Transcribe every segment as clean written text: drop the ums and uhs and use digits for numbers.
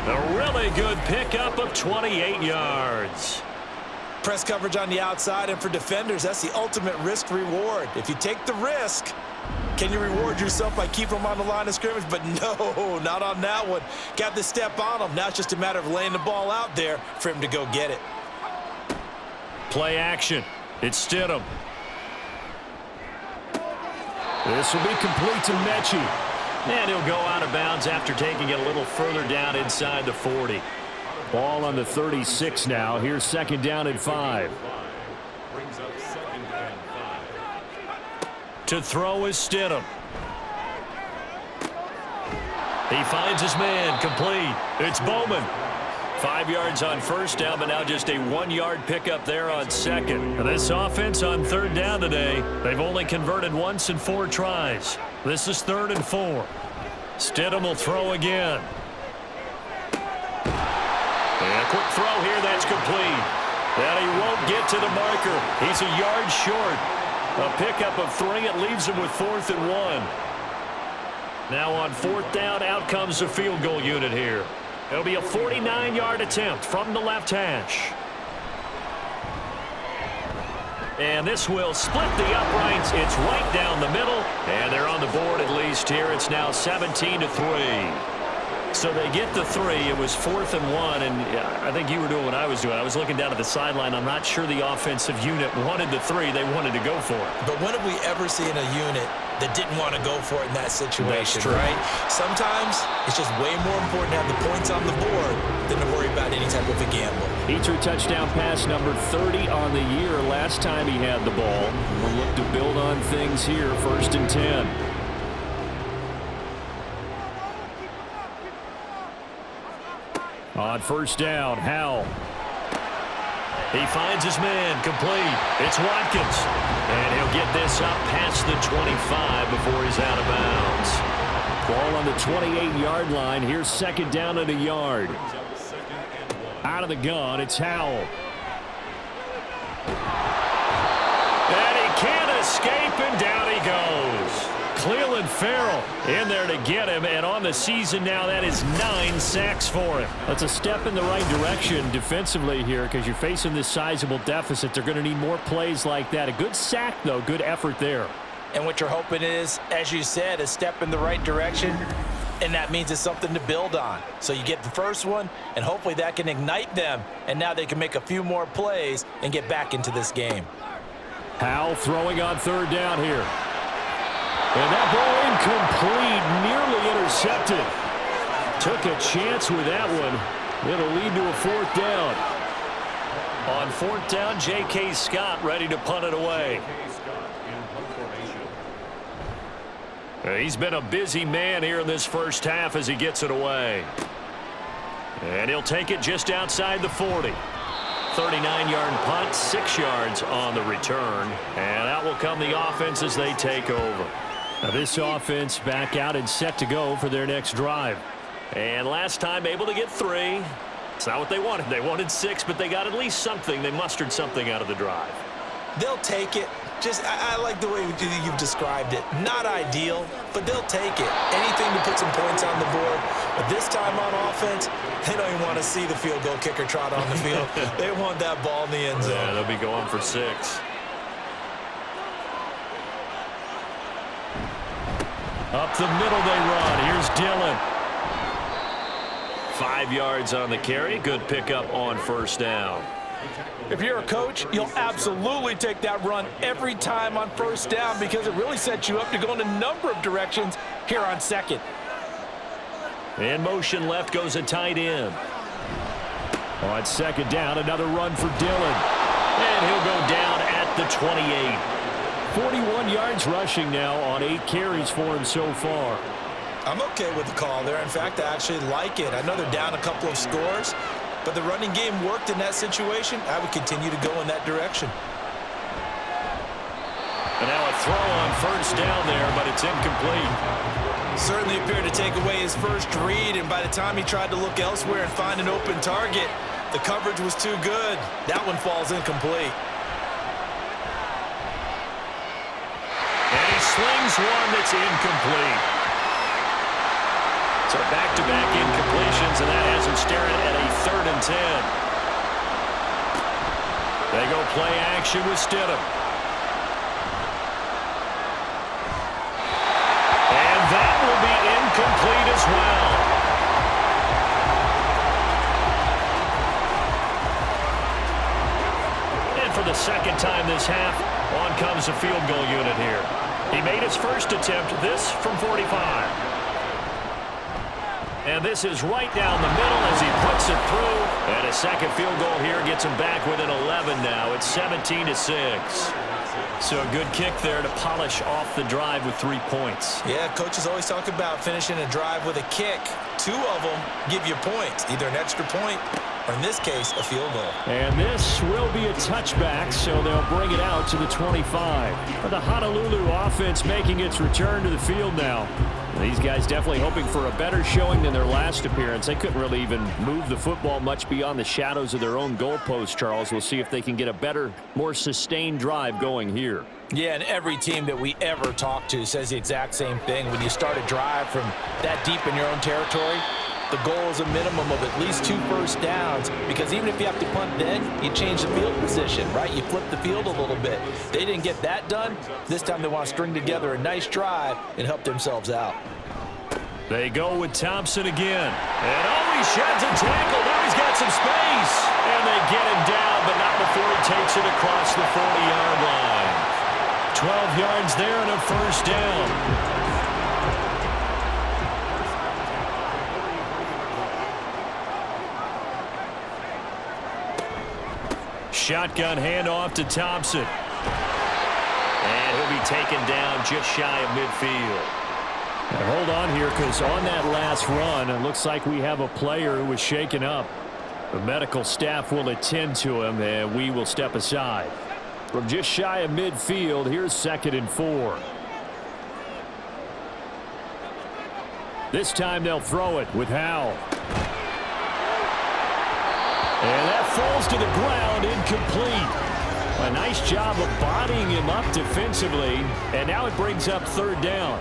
A really good pickup of 28 yards. Press coverage on the outside, and for defenders, that's the ultimate risk reward. If you take the risk, can you reward yourself by keeping them on the line of scrimmage? But no, not on that one. Got the step on him. Now it's just a matter of laying the ball out there for him to go get it. Play action. It's Stidham. This will be complete to Mechie. And he'll go out of bounds after taking it a little further down inside the 40. Ball on the 36 now. Here's second down and 5. Brings up second and 5. To throw is Stidham. He finds his man, complete. It's Bowman. 5 yards on first down, but now just a 1-yard pickup there on second. This offense on third down today, they've only converted once in 4 tries. This is 3rd and 4. Stidham will throw again. And a quick throw here, that's complete. And he won't get to the marker. He's a yard short. A pickup of 3. It leaves him with 4th and 1. Now on 4th down, out comes the field goal unit here. It'll be a 49-yard attempt from the left hash. And this will split the uprights. It's right down the middle. And they're on the board at least here. It's now 17-3. So they get the 3. It was 4th and 1, and I think you were doing what I was doing. I was looking down at the sideline. I'm not sure the offensive unit wanted the 3. They wanted to go for it. But when have we ever seen a unit that didn't want to go for it in that situation, right? Sometimes it's just way more important to have the points on the board than to worry about any type of a gamble. He threw touchdown pass number 30 on the year last time he had the ball. We'll look to build on things here, 1st and 10. On 1st down, Howell. He finds his man, complete. It's Watkins. And he'll get this up past the 25 before he's out of bounds. Ball on the 28-yard line. Here's second down and a yard. Out of the gun, it's Howell. And he can't escape, and down he goes. Cleveland Farrell in there to get him, and on the season now, that is 9 sacks for him. That's a step in the right direction defensively here because you're facing this sizable deficit. They're going to need more plays like that. A good sack, though. Good effort there. And what you're hoping is, as you said, a step in the right direction, and that means it's something to build on. So you get the first one, and hopefully that can ignite them, and now they can make a few more plays and get back into this game. Howell throwing on 3rd down here. And that ball incomplete, nearly intercepted. Took a chance with that one. It'll lead to a 4th down. On 4th down, J.K. Scott ready to punt it away. He's been a busy man here in this first half as he gets it away. And he'll take it just outside the 40. 39-yard punt, 6 yards on the return. And out will come the offense as they take over. Now this offense back out and set to go for their next drive. And last time able to get 3. It's not what they wanted. They wanted 6, but they got at least something. They mustered something out of the drive. They'll take it. I like the way you've described it. Not ideal, but they'll take it. Anything to put some points on the board. But this time on offense, they don't even want to see the field goal kicker trot on the field. They want that ball in the end zone. Yeah, they'll be going for 6. Up the middle they run. Here's Dillon. 5 yards on the carry. Good pickup on 1st down. If you're a coach, you'll absolutely take that run every time on 1st down because it really sets you up to go in a number of directions here on 2nd. In motion left goes a tight end. On 2nd down, another run for Dillon. And he'll go down at the 28. 41 yards rushing now on 8 carries for him so far. I'm okay with the call there. In fact, I actually like it. I know they're down a couple of scores, but the running game worked in that situation. I would continue to go in that direction. And now a throw on 1st down there, but it's incomplete. Certainly appeared to take away his first read, and by the time he tried to look elsewhere and find an open target, the coverage was too good. That one falls incomplete. And he slings one that's incomplete. So back-to-back incompletions, and that hasn't staring at a 3rd and 10. They go play action with Stidham. And that will be incomplete as well. And for the second time this half, on comes the field goal unit here. He made his first attempt, this from 45. And this is right down the middle as he puts it through. And a second field goal here gets him back within 11 now. It's 17-6. So a good kick there to polish off the drive with 3 points. Yeah, coaches always talk about finishing a drive with a kick. 2 of them give you points, either an extra point or, in this case, a field goal. And this will be a touchback, so they'll bring it out to the 25. But the Honolulu offense making its return to the field now. These guys definitely hoping for a better showing than their last appearance. They couldn't really even move the football much beyond the shadows of their own goalpost, Charles. We'll see if they can get a better, more sustained drive going here. Yeah, and every team that we ever talk to says the exact same thing. When you start a drive from that deep in your own territory, the goal is a minimum of at least 2 first downs, because even if you have to punt then, you change the field position, right? You flip the field a little bit. They didn't get that done. This time they want to string together a nice drive and help themselves out. They go with Thompson again. And he sheds a tackle. Now he's got some space. And they get him down, but not before he takes it across the 40-yard line. 12 yards there and a first down. Shotgun handoff to Thompson. And he'll be taken down just shy of midfield. Now hold on here, because on that last run, it looks like we have a player who was shaken up. The medical staff will attend to him, and we will step aside. From just shy of midfield, here's 2nd and 4. This time they'll throw it with Howell. And that falls to the ground, incomplete. A nice job of bodying him up defensively, and now it brings up 3rd down.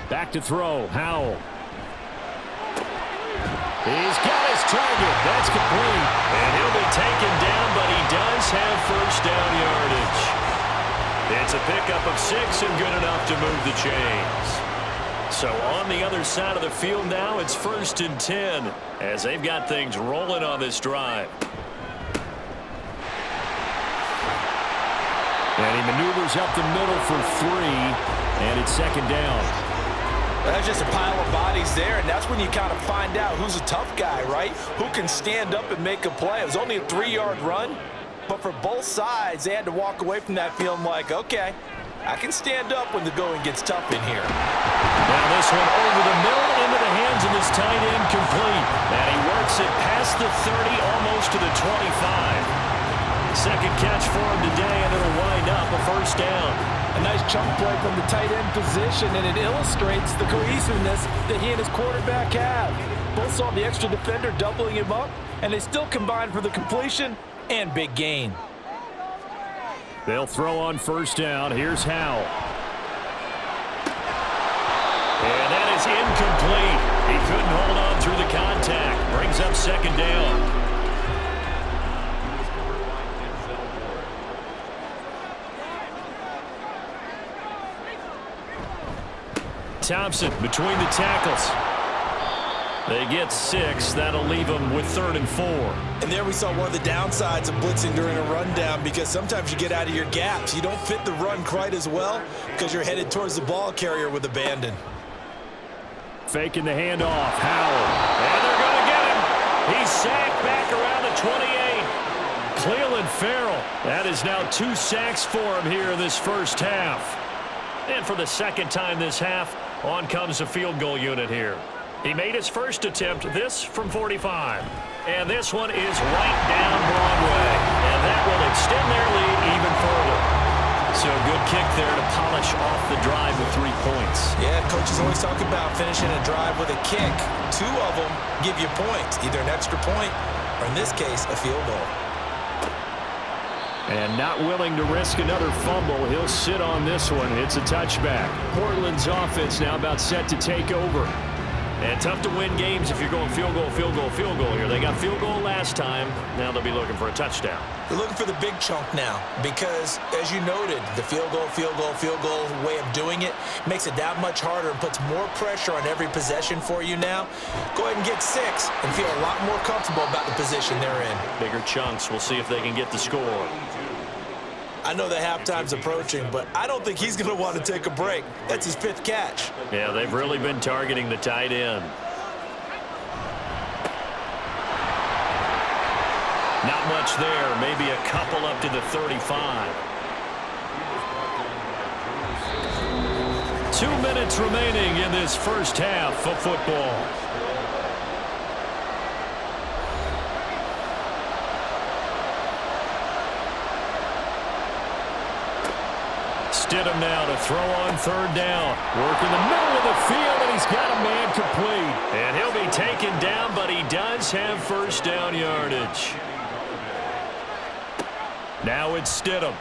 Back to throw, Howell. He's got his target. That's complete. And he'll be taken down, but he does have first down yardage. It's a pickup of 6 and good enough to move the chains. So on the other side of the field now, it's 1st and 10 as they've got things rolling on this drive. And he maneuvers up the middle for 3, and it's 2nd down. That's just a pile of bodies there, and that's when you kind of find out who's a tough guy, right? Who can stand up and make a play. It was only a 3-yard run, but for both sides, they had to walk away from that feeling like, okay, I can stand up when the going gets tough in here. Now this one over the middle into the hands of this tight end, complete. And he works it past the 30, almost to the 25. Second catch for him today, and it'll wind up a first down. A nice chunk play from the tight end position, and it illustrates the cohesiveness that he and his quarterback have. Both saw the extra defender doubling him up, and they still combined for the completion and big gain. They'll throw on first down. Here's Howell. And that is incomplete. He couldn't hold on through the contact. Brings up 2nd down. Thompson between the tackles. They get 6. That'll leave them with 3rd and 4. And there we saw one of the downsides of blitzing during a rundown, because sometimes you get out of your gaps. You don't fit the run quite as well because you're headed towards the ball carrier with abandon. Faking the handoff. Howell. And they're going to get him. He's sacked back around the 28. Cleveland Farrell. That is now 2 sacks for him here in this first half. And for the second time this half, on comes the field goal unit here. He made his first attempt, this from 45. And this one is right down Broadway. And that will extend their lead even further. So a good kick there to polish off the drive with 3 points. Yeah, coaches always talk about finishing a drive with a kick. 2 of them give you points, either an extra point or, in this case, a field goal. And not willing to risk another fumble, he'll sit on this one. It's a touchback. Portland's offense now about set to take over. And tough to win games if you're going field goal, field goal, field goal here. They got field goal last time. Now they'll be looking for a touchdown. They're looking for the big chunk now because, as you noted, the field goal, field goal, field goal way of doing it makes it that much harder and puts more pressure on every possession for you now. Go ahead and get 6 and feel a lot more comfortable about the position they're in. Bigger chunks. We'll see if they can get the score. I know that halftime's approaching, but I don't think he's going to want to take a break. That's his 5th catch. Yeah, they've really been targeting the tight end. Not much there. Maybe a couple up to the 35. 2 minutes remaining in this first half of football. Stidham now to throw on 3rd down. Work in the middle of the field, and he's got a man complete. And he'll be taken down, but he does have first down yardage. Now it's Stidham.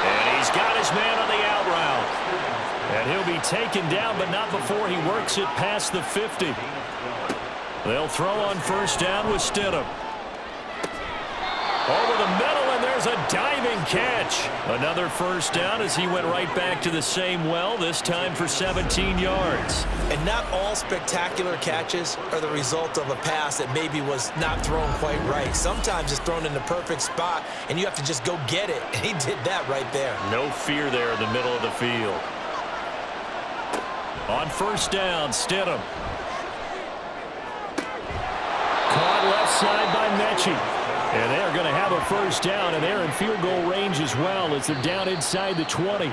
And he's got his man on the out route. And he'll be taken down, but not before he works it past the 50. They'll throw on first down with Stidham. Over the middle, and there's a diving catch. Another first down as he went right back to the same well, this time for 17 yards. And not all spectacular catches are the result of a pass that maybe was not thrown quite right. Sometimes it's thrown in the perfect spot, and you have to just go get it. And he did that right there. No fear there in the middle of the field. On first down, Stidham. Caught left side by Mechie. And they're going to have a first down, and they're in field goal range as well as they're down inside the 20.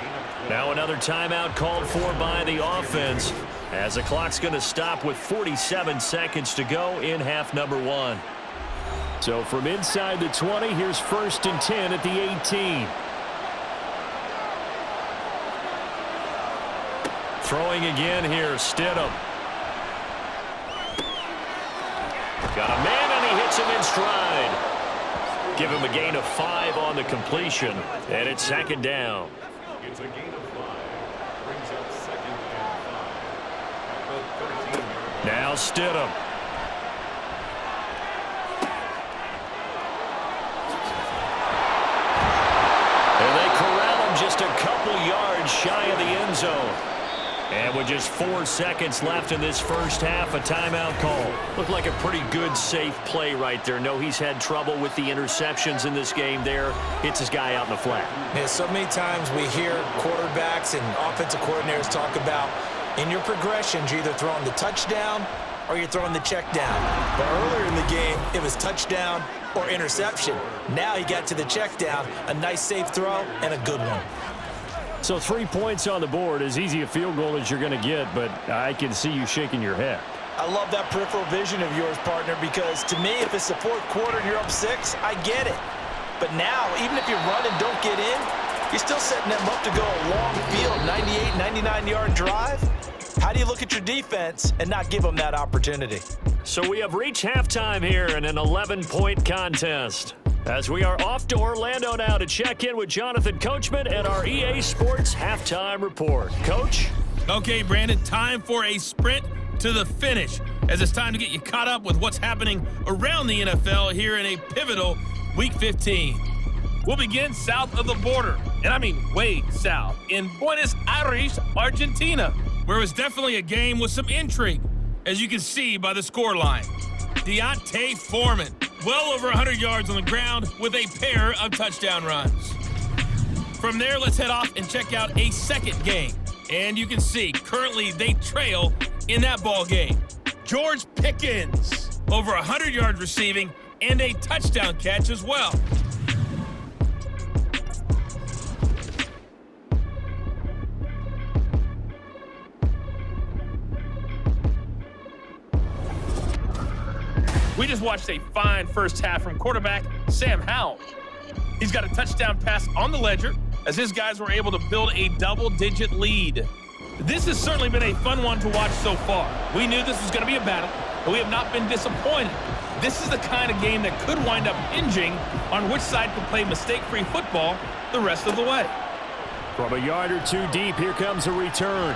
Now another timeout called for by the offense as the clock's going to stop with 47 seconds to go in half number 1. So from inside the 20, here's 1st and 10 at the 18. Throwing again here, Stidham. Got a man, and he hits him in stride. Give him a gain of 5 on the completion, and it's 2nd down. It's a gain of 5. Brings up 2nd and 5. Now Stidham. And they corral him just a couple yards shy of the end zone. And with just 4 seconds left in this first half, a timeout call. Looked like a pretty good, safe play right there. No, he's had trouble with the interceptions in this game there. Hits his guy out in the flat. Yeah, so many times we hear quarterbacks and offensive coordinators talk about in your progressions, you're either throwing the touchdown or you're throwing the check down. But earlier in the game, it was touchdown or interception. Now he got to the check down, a nice safe throw, and a good one. So 3 points on the board, as easy a field goal as you're going to get, but I can see you shaking your head. I love that peripheral vision of yours, partner, because to me, if it's the 4th quarter and you're up 6, I get it. But now, even if you run and don't get in, you're still setting them up to go a long field, 98, 99-yard drive. How do you look at your defense and not give them that opportunity? So we have reached halftime here in an 11-point contest. As we are off to Orlando now to check in with Jonathan Coachman and our EA Sports Halftime Report. Coach? Okay, Brandon, time for a sprint to the finish, as it's time to get you caught up with what's happening around the NFL here in a pivotal Week 15. We'll begin south of the border, and I mean way south, in Buenos Aires, Argentina, where it was definitely a game with some intrigue, as you can see by the scoreline. Deontay Foreman, well over 100 yards on the ground with a pair of touchdown runs. From there, let's head off and check out a second game. And you can see, currently they trail in that ball game. George Pickens, over 100 yards receiving and a touchdown catch as well. We just watched a fine first half from quarterback Sam Howell. He's got a touchdown pass on the ledger as his guys were able to build a double-digit lead. This has certainly been a fun one to watch so far. We knew this was going to be a battle, but we have not been disappointed. This is the kind of game that could wind up hinging on which side can play mistake-free football the rest of the way. From a yard or two deep, here comes a return.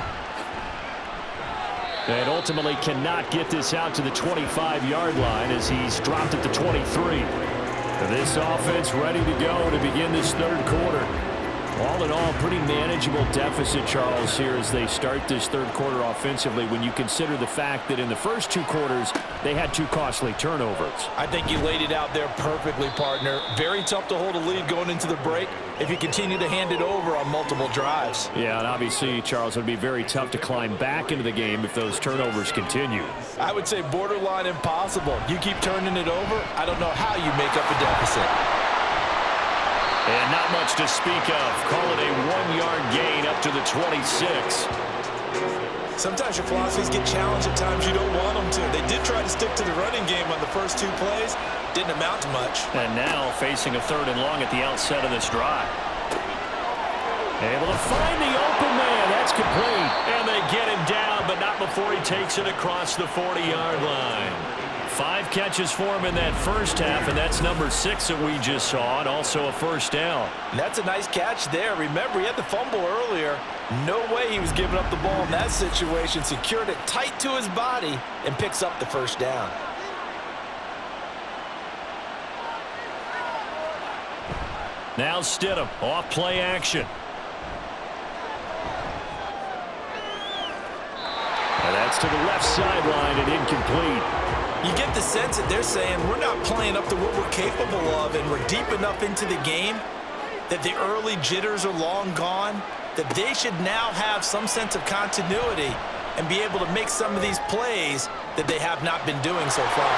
And ultimately cannot get this out to the 25-yard line as he's dropped at the 23. This offense ready to go to begin this third quarter. All in all, pretty manageable deficit, Charles, here as they start this third quarter offensively when you consider the fact that in the first two quarters, they had two costly turnovers. I think you laid it out there perfectly, partner. Very tough to hold a lead going into the break if you continue to hand it over on multiple drives. Yeah, and obviously, Charles, it would be very tough to climb back into the game if those turnovers continue. I would say borderline impossible. You keep turning it over, I don't know how you make up a deficit. And not much to speak of. Call it a 1-yard gain up to the 26. Sometimes your philosophies get challenged at times you don't want them to. They did try to stick to the running game on the first two plays. Didn't amount to much. And now facing a 3rd and long at the outset of this drive. Able to find the open man. That's complete. And they get him down, but not before he takes it across the 40-yard line. 5 catches for him in that first half, and that's number 6 that we just saw, and also a first down. And that's a nice catch there. Remember, he had the fumble earlier. No way he was giving up the ball in that situation. Secured it tight to his body and picks up the first down. Now Stidham, off play action. And that's to the left sideline and incomplete. You get the sense that they're saying we're not playing up to what we're capable of, and we're deep enough into the game that the early jitters are long gone, that they should now have some sense of continuity and be able to make some of these plays that they have not been doing so far.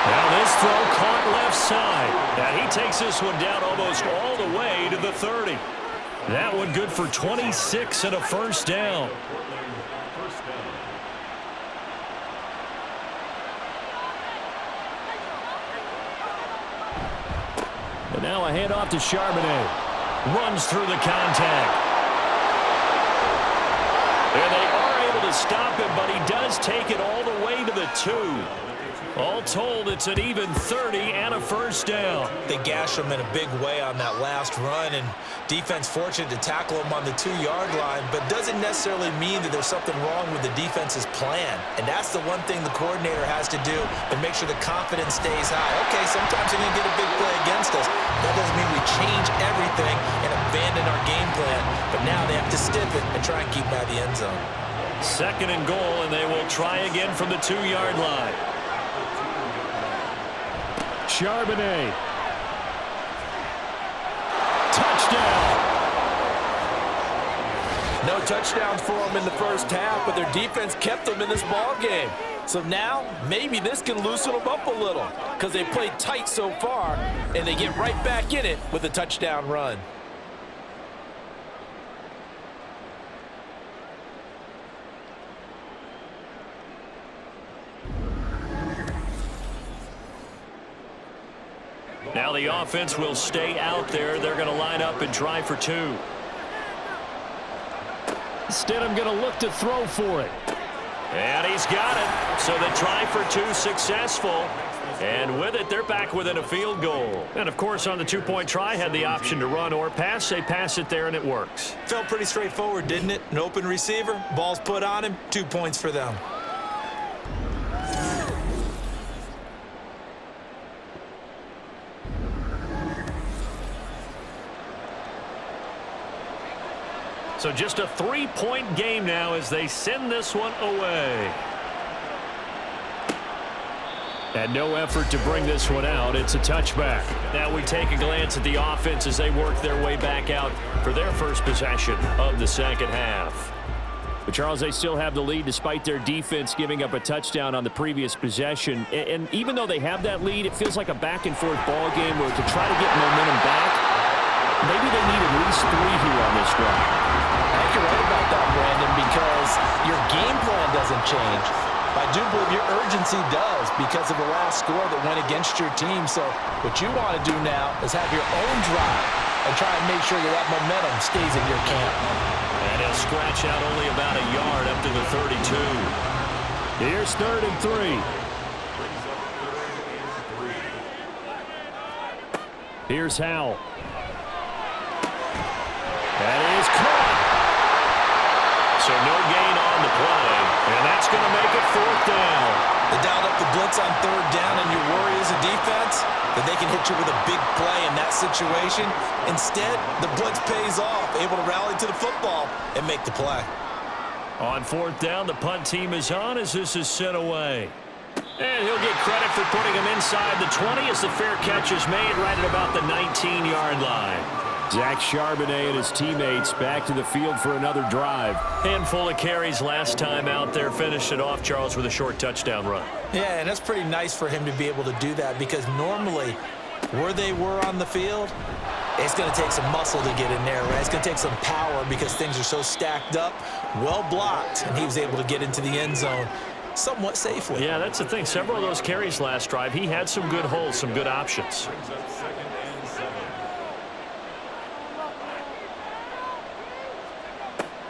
Now this throw caught left side. And he takes this one down almost all the way to the 30. That one good for 26 and a first down. And now a handoff to Charbonnet. Runs through the contact. And they are able to stop him, but he does take it all the way to the 2. All told, it's an even 30 and a first down. They gash him in a big way on that last run, and defense fortunate to tackle him on the 2-yard line, but doesn't necessarily mean that there's something wrong with the defense's plan. And that's the one thing the coordinator has to do to make sure the confidence stays high. Okay, sometimes you're going to get a big play against us. That doesn't mean we change everything and abandon our game plan, but now they have to stiff it and try and keep him out of the end zone. 2nd and goal, and they will try again from the 2-yard line. Charbonnet. Touchdown. No touchdowns for them in the first half, but their defense kept them in this ball game. So now maybe this can loosen them up a little because they played tight so far, and they get right back in it with a touchdown run. Now the offense will stay out there. They're going to line up and try for 2. Stidham going to look to throw for it. And he's got it. So the try for 2 successful. And with it, they're back within a field goal. And, of course, on the 2-point try, had the option to run or pass. They pass it there, and it works. Felt pretty straightforward, didn't it? An open receiver, ball's put on him, 2 points for them. So just a 3-point game now as they send this one away. And no effort to bring this one out. It's a touchback. Now we take a glance at the offense as they work their way back out for their first possession of the second half. But, Charles, they still have the lead despite their defense giving up a touchdown on the previous possession. And even though they have that lead, it feels like a back-and-forth ball game where to try to get momentum back, maybe they need at least 3 here on this drive. I think you're right about that, Brandon, because your game plan doesn't change. I do believe your urgency does because of the last score that went against your team. So what you want to do now is have your own drive and try and make sure that momentum stays in your camp. And he'll scratch out only about a yard up to the 32. Here's 3rd and 3. Here's Howell. That is caught. So no gain on the play, and that's going to make it 4th down. They dialed up the blitz on 3rd down, and your worry as a defense that they can hit you with a big play in that situation. Instead, the blitz pays off, able to rally to the football and make the play. On 4th down, the punt team is on as this is sent away. And he'll get credit for putting him inside the 20 as the fair catch is made right at about the 19-yard line. Zach Charbonnet and his teammates back to the field for another drive. Handful of carries last time out there. Finished it off, Charles, with a short touchdown run. Yeah, and that's pretty nice for him to be able to do that because normally where they were on the field, it's going to take some muscle to get in there, right? It's going to take some power because things are so stacked up, well blocked, and he was able to get into the end zone somewhat safely. Yeah, that's the thing. Several of those carries last drive, he had some good holes, some good options. Brings up 2nd and 7.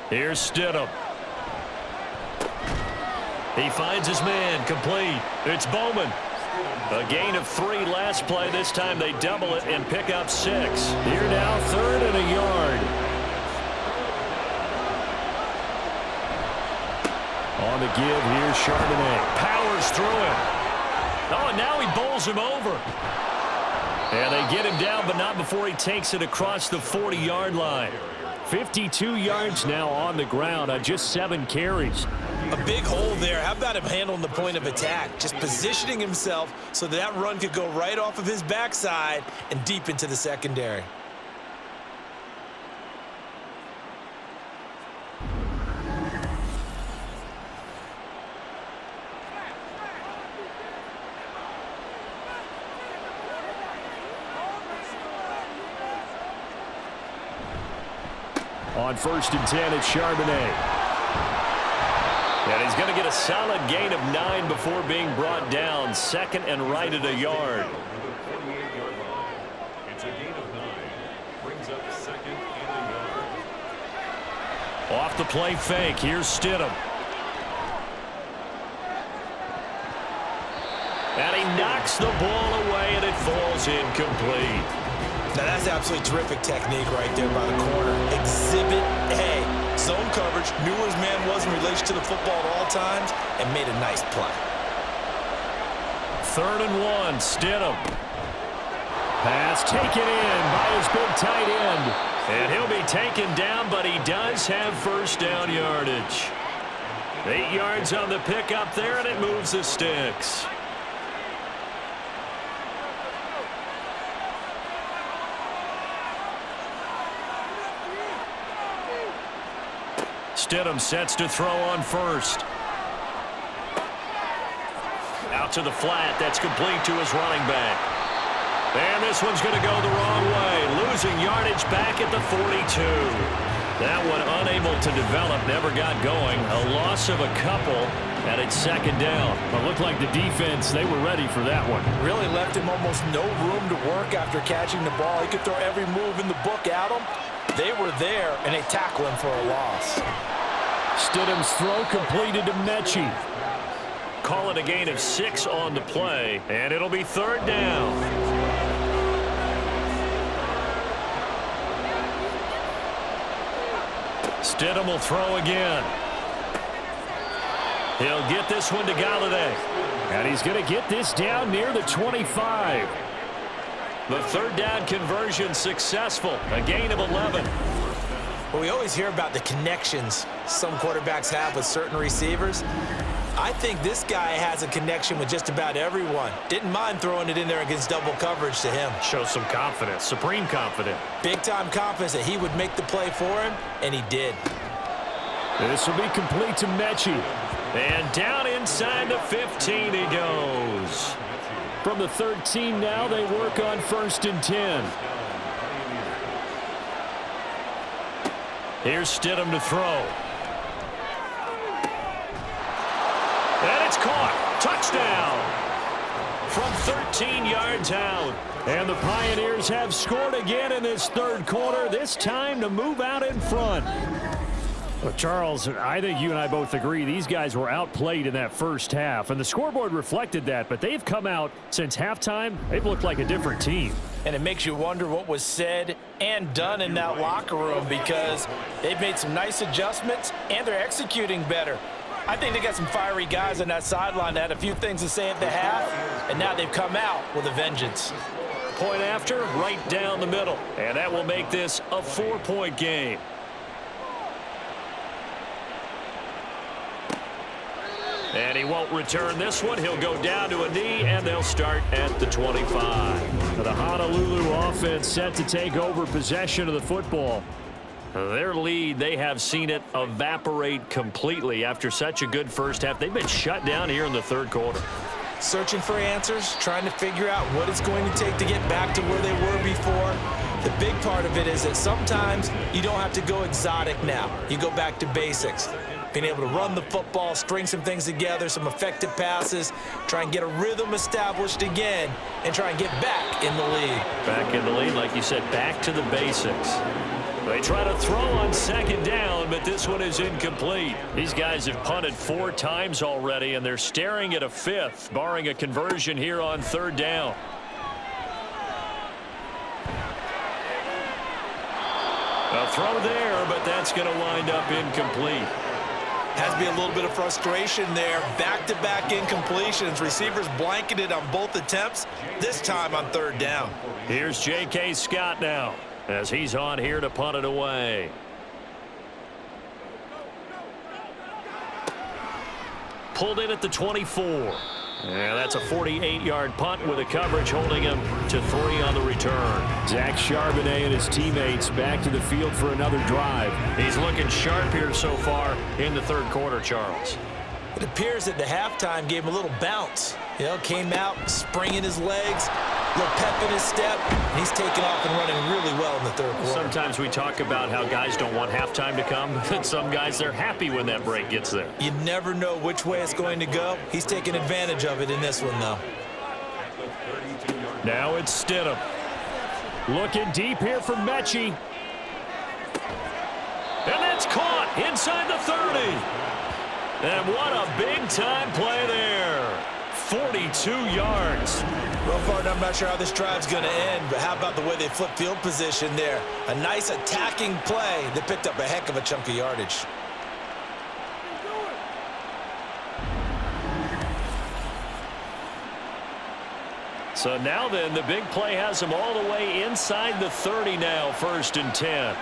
Here's Stidham. He finds his man, complete. It's Bowman. A gain of 3 last play. This time they double it and pick up 6. Here now, 3rd and a yard. On the give, here's Charbonnet. Powers through him. Oh, and now he bowls him over. And they get him down, but not before he takes it across the 40-yard line. 52 yards now on the ground on just 7 carries. A big hole there. How about him handling the point of attack? Just positioning himself so that run could go right off of his backside and deep into the secondary. On 1st and 10, it's Charbonnet. And he's going to get a solid gain of 9 before being brought down. 2nd and right at a yard. The 48-yard line. It's a gain of 9. Brings up 2nd and a yard. Off the play fake. Here's Stidham. And he knocks the ball away, and it falls incomplete. Now that's absolutely terrific technique right there by the corner. Exhibit A. Zone coverage, knew where his man was in relation to the football at all times, and made a nice play. 3rd and 1, Stidham. Pass taken in by his big tight end. And he'll be taken down, but he does have 1st down yardage. 8 yards on the pickup there, and it moves the sticks. Stidham sets to throw on 1st. Out to the flat. That's complete to his running back. And this one's going to go the wrong way. Losing yardage back at the 42. That one unable to develop. Never got going. A loss of a couple. And it's 2nd down. It looked like the defense, they were ready for that one. Really left him almost no room to work after catching the ball. He could throw every move in the book at him. They were there, and they tackle him for a loss. Stidham's throw completed to Mechie. Call it a gain of 6 on the play, and it'll be 3rd down. Stidham will throw again. He'll get this one to Galladay. And he's going to get this down near the 25. The 3rd down conversion successful. A gain of 11. Well, we always hear about the connections some quarterbacks have with certain receivers. I think this guy has a connection with just about everyone. Didn't mind throwing it in there against double coverage to him. Shows some confidence, supreme confidence. Big-time confidence that he would make the play for him, and he did. This will be complete to Mechie. And down inside the 15 he goes. From the 13 now, they work on 1st and 10. Here's Stidham to throw. And it's caught. Touchdown. From 13 yards out. And the Pioneers have scored again in this 3rd quarter, this time to move out in front. Well, Charles, I think you and I both agree these guys were outplayed in that first half, and the scoreboard reflected that, but they've come out since halftime. They've looked like a different team. And it makes you wonder what was said and done in that locker room, because they've made some nice adjustments and they're executing better. I think they got some fiery guys on that sideline that had a few things to say at the half, and now they've come out with a vengeance. Point after, right down the middle. And that will make this a 4-point game. And he won't return this one. He'll go down to a knee, and they'll start at the 25. The Honolulu offense set to take over possession of the football. Their lead, they have seen it evaporate completely after such a good first half. They've been shut down here in the third quarter. Searching for answers, trying to figure out what it's going to take to get back to where they were before. The big part of it is that sometimes you don't have to go exotic now. You go back to basics. Being able to run the football, string some things together, some effective passes, try and get a rhythm established again, and try and get back in the lead. Back in the lead, like you said, back to the basics. They try to throw on second down, but this one is incomplete. These guys have punted 4 times already, and they're staring at a 5th, barring a conversion here on third down. A throw there, but that's going to wind up incomplete. Has to be a little bit of frustration there. Back-to-back incompletions. Receivers blanketed on both attempts, this time on third down. Here's J.K. Scott now, as he's on here to punt it away. Pulled in at the 24. And that's a 48-yard punt with a coverage holding him to 3 on the return. Zach Charbonnet and his teammates back to the field for another drive. He's looking sharp here so far in the third quarter, Charles. It appears that the halftime gave him a little bounce. You know, came out, springing his legs, a little pep in his step, and he's taken off and running really well in the third quarter. Sometimes we talk about how guys don't want halftime to come, but some guys, they're happy when that break gets there. You never know which way it's going to go. He's taking advantage of it in this one, though. Now it's Stidham. Looking deep here for Mechie. And that's caught inside the 30. And what a big-time play there. 42 yards. Well, partner, I'm not sure how this drive's going to end, but how about the way they flip field position there? A nice attacking play that picked up a heck of a chunk of yardage. So now then, the big play has them all the way inside the 30 now, 1st and 10.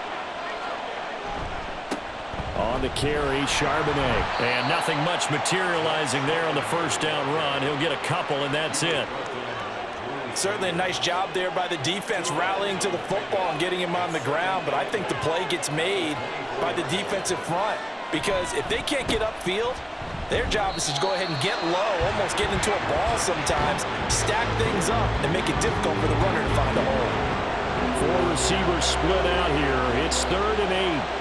On the carry, Charbonnet. And nothing much materializing there on the first down run. He'll get a couple, and that's it. Certainly a nice job there by the defense rallying to the football and getting him on the ground, but I think the play gets made by the defensive front, because if they can't get upfield, their job is to go ahead and get low, almost get into a ball sometimes, stack things up, and make it difficult for the runner to find a hole. 4 receivers split out here. It's 3rd and 8.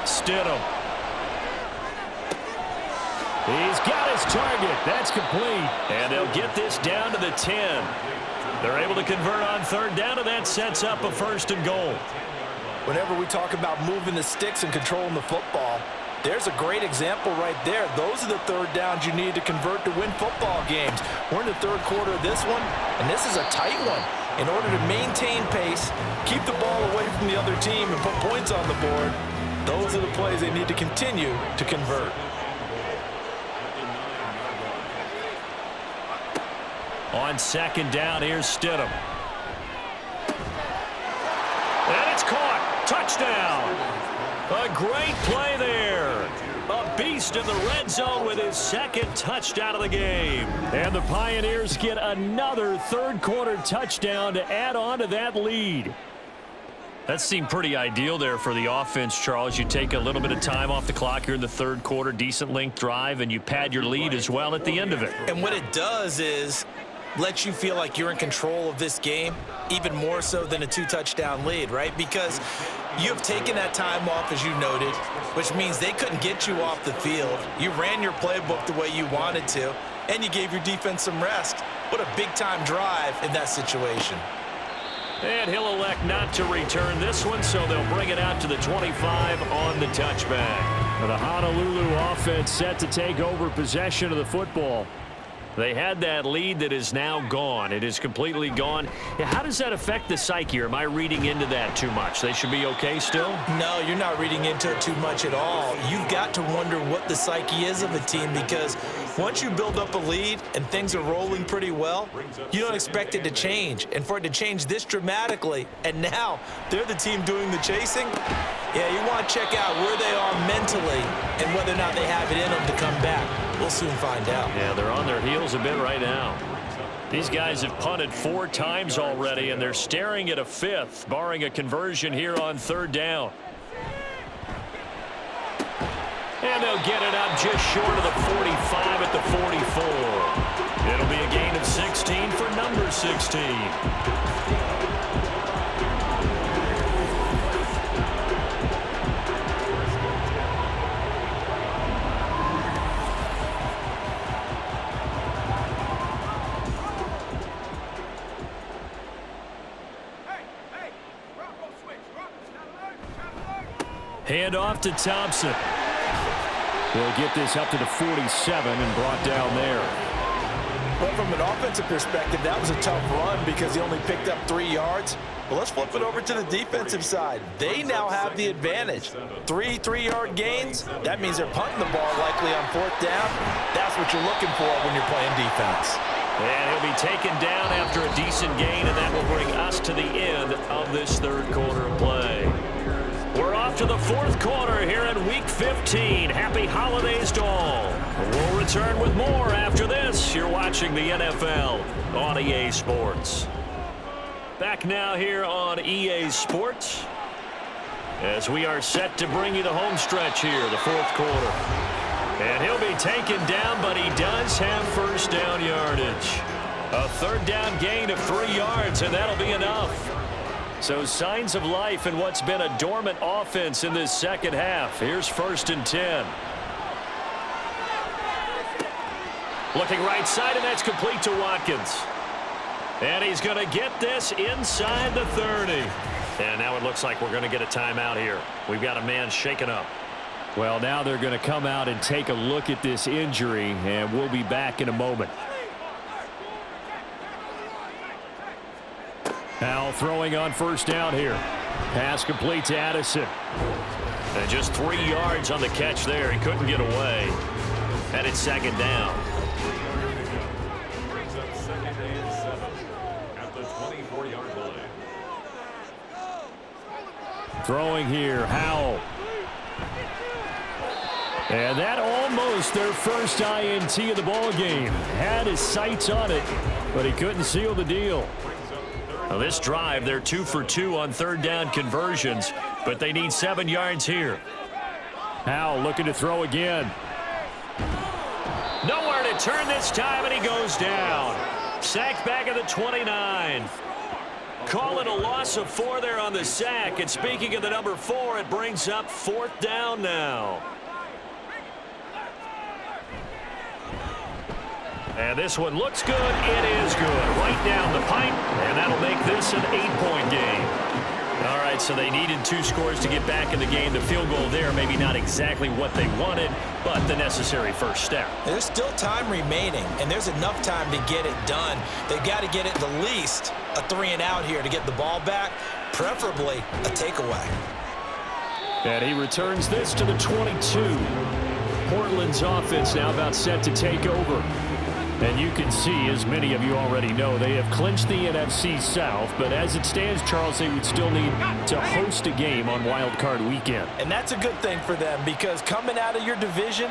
Stidham. He's got his target. That's complete. And they'll get this down to the 10. They're able to convert on third down, and that sets up a 1st and goal. Whenever we talk about moving the sticks and controlling the football, there's a great example right there. Those are the third downs you need to convert to win football games. We're in the third quarter of this one, and this is a tight one. In order to maintain pace, keep the ball away from the other team, and put points on the board, those are the plays they need to continue to convert. On second down, here's Stidham. And it's caught. Touchdown. A great play there. A beast in the red zone with his 2nd touchdown of the game. And the Pioneers get another third quarter touchdown to add on to that lead. That seemed pretty ideal there for the offense, Charles. You take a little bit of time off the clock here in the third quarter, decent length drive, and you pad your lead as well at the end of it. And what it does is let you feel like you're in control of this game, even more so than a 2-touchdown lead, right? Because you have taken that time off, as you noted, which means they couldn't get you off the field. You ran your playbook the way you wanted to, and you gave your defense some rest. What a big-time drive in that situation. And he'll elect not to return this one, so they'll bring it out to the 25 on the touchback. The Honolulu offense set to take over possession of the football. They had that lead that is now gone. It is completely gone. Yeah, how does that affect the psyche? Or am I reading into that too much? They should be okay still? No, you're not reading into it too much at all. You've got to wonder what the psyche is of a team, because once you build up a lead and things are rolling pretty well, you don't expect it to change. And for it to change this dramatically, and now they're the team doing the chasing, yeah, you want to check out where they are mentally and whether or not they have it in them to come back. We'll soon find out. Yeah, they're on their heels a bit right now. These guys have punted 4 times already, and they're staring at a 5th, barring a conversion here on 3rd down. And they'll get it up just short of the 45 at the 44. It'll be a gain of 16 for number 16. Hand off to Thompson. He'll get this up to the 47 and brought down there. Well, from an offensive perspective, that was a tough run because he only picked up 3 yards. Well, let's flip it over to the defensive side. They now have the advantage. 3 3-yard gains. That means they're punting the ball likely on 4th down. That's what you're looking for when you're playing defense. And he'll be taken down after a decent gain, and that will bring us to the end of this 3rd quarter of play. We're off to the 4th quarter here in Week 15. Happy holidays to all. We'll return with more after this. You're watching the NFL on EA Sports. Back now here on EA Sports as we are set to bring you the home stretch here, the 4th quarter. And he'll be taken down, but he does have 1st down yardage. A 3rd down gain of 3 yards, and that'll be enough. So signs of life in what's been a dormant offense in this 2nd half. Here's 1st and 10. Looking right side, and that's complete to Watkins. And he's going to get this inside the 30. And now it looks like we're going to get a timeout here. We've got a man shaken up. Well, now they're going to come out and take a look at this injury, and we'll be back in a moment. Now throwing on 1st down here. Pass complete to Addison. And just 3 yards on the catch there. He couldn't get away. And it's 2nd down. Brings up 2nd and 7 at the 24-yard line. Throwing here, Howell. And that almost their first INT of the ball game. Had his sights on it, but he couldn't seal the deal. Now this drive, they're 2 for 2 on 3rd down conversions, but they need 7 yards here. Howell looking to throw again. Nowhere to turn this time, and he goes down. Sacked back at the 29. Call it a loss of 4 there on the sack. And speaking of the number 4, it brings up 4th down now. And this one looks good. It is good. Right down the pipe, and that'll make this an 8-point game. All right, so they needed 2 scores to get back in the game. The field goal there, maybe not exactly what they wanted, but the necessary first step. There's still time remaining, and there's enough time to get it done. They've got to get it the least a 3-and-out here to get the ball back, preferably a takeaway. And he returns this to the 22. Portland's offense now about set to take over. And you can see, as many of you already know, they have clinched the NFC South. But as it stands, Charles, they would still need to host a game on Wild Card Weekend. And that's a good thing for them, because coming out of your division,